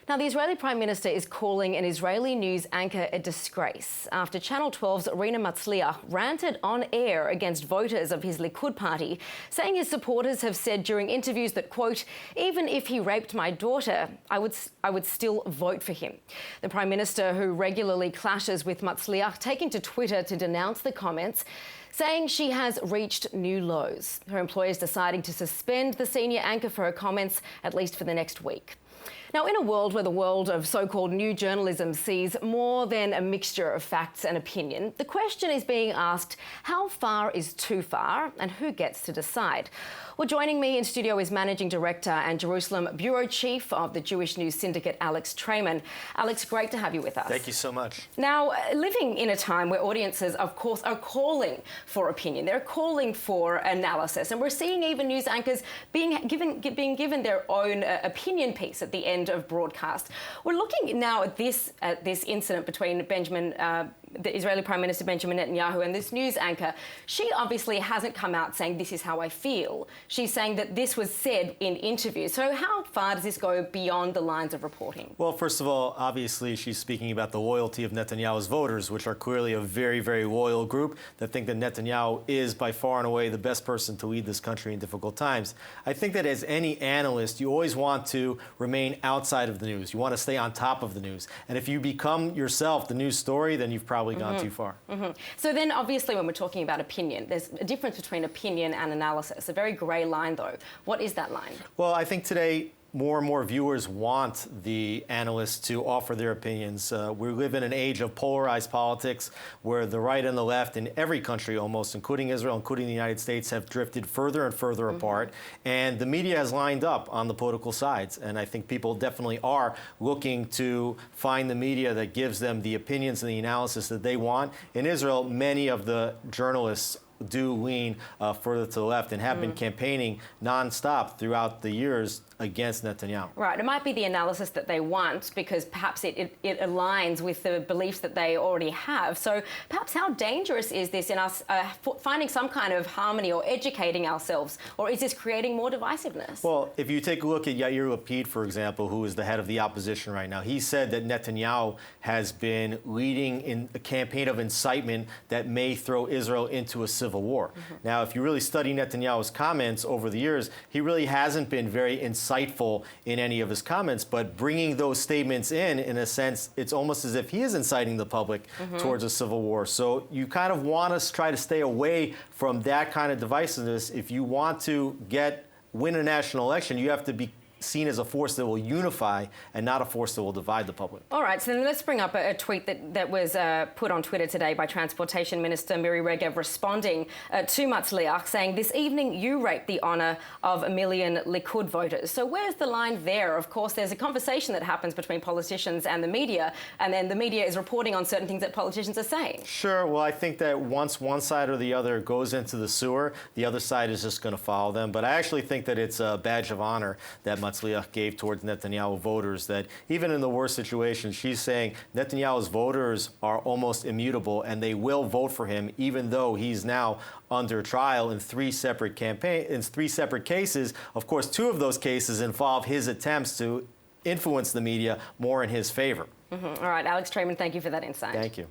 Now, the Israeli Prime Minister is calling an Israeli news anchor a disgrace after Channel 12's Rina Matzliach ranted on air against voters of his Likud party, saying his supporters have said during interviews that, quote, even if he raped my daughter, I would still vote for him. The Prime Minister, who regularly clashes with Matzliach, taking to Twitter to denounce the comments, saying she has reached new lows. Her employer is deciding to suspend the senior anchor for her comments, at least for the next week. Now, in a world where the world of so-called new journalism sees more than a mixture of facts and opinion, the question is being asked, how far is too far and who gets to decide? Well, joining me in studio is Managing Director and Jerusalem Bureau Chief of the Jewish News Syndicate, Alex Traiman. Alex, great to have you with us. Thank you so much. Now, living in a time where audiences, of course, are calling for opinion, they're calling for analysis, and we're seeing even news anchors being given their own opinion piece at the end of broadcast. We're looking now at this incident between the Israeli Prime Minister Benjamin Netanyahu and this news anchor. She obviously hasn't come out saying this is how I feel. She's saying that this was said in interviews. So how far does this go beyond the lines of reporting? Well, first of all, obviously she's speaking about the loyalty of Netanyahu's voters, which are clearly a very, very loyal group that think that Netanyahu is by far and away the best person to lead this country in difficult times. I think that as any analyst, you always want to remain outside of the news. You want to stay on top of the news. And if you become yourself the news story, then you've probably gone too far. So then, obviously, when we're talking about opinion, there's a difference between opinion and analysis, a very grey line, though. What is that line? Well, I think today more and more viewers want the analysts to offer their opinions. We live in an age of polarized politics where the right and the left in every country almost, including Israel, including the United States, have drifted further and further apart. And the media has lined up on the political sides. And I think people definitely are looking to find the media that gives them the opinions and the analysis that they want. In Israel, many of the journalists do lean further to the left and have been campaigning nonstop throughout the years against Netanyahu. Right. It might be the analysis that they want because perhaps it aligns with the beliefs that they already have. So perhaps how dangerous is this in us finding some kind of harmony or educating ourselves? Or is this creating more divisiveness? Well, if you take a look at Yair Lapid, for example, who is the head of the opposition right now, he said that Netanyahu has been leading in a campaign of incitement that may throw Israel into a civil war. Now, if you really study Netanyahu's comments over the years, he really hasn't been very insightful in any of his comments, but bringing those statements in a sense, it's almost as if he is inciting the public towards a civil war. So you kind of want to try to stay away from that kind of divisiveness. If you want to win a national election, you have to be seen as a force that will unify and not a force that will divide the public. All right, so then let's bring up a tweet that was put on Twitter today by Transportation Minister Miri Regev responding to Matzliach, saying, this evening you raped the honour of 1 million Likud voters. So where's the line there? Of course, there's a conversation that happens between politicians and the media, and then the media is reporting on certain things that politicians are saying. Sure, well, I think that once one side or the other goes into the sewer, the other side is just going to follow them. But I actually think that it's a badge of honor that Matzliach gave towards Netanyahu voters, that even in the worst situations, she's saying Netanyahu's voters are almost immutable and they will vote for him, even though he's now under trial in three separate cases. Of course, 2 of those cases involve his attempts to influence the media more in his favor. All right, Alex Traiman, thank you for that insight. Thank you.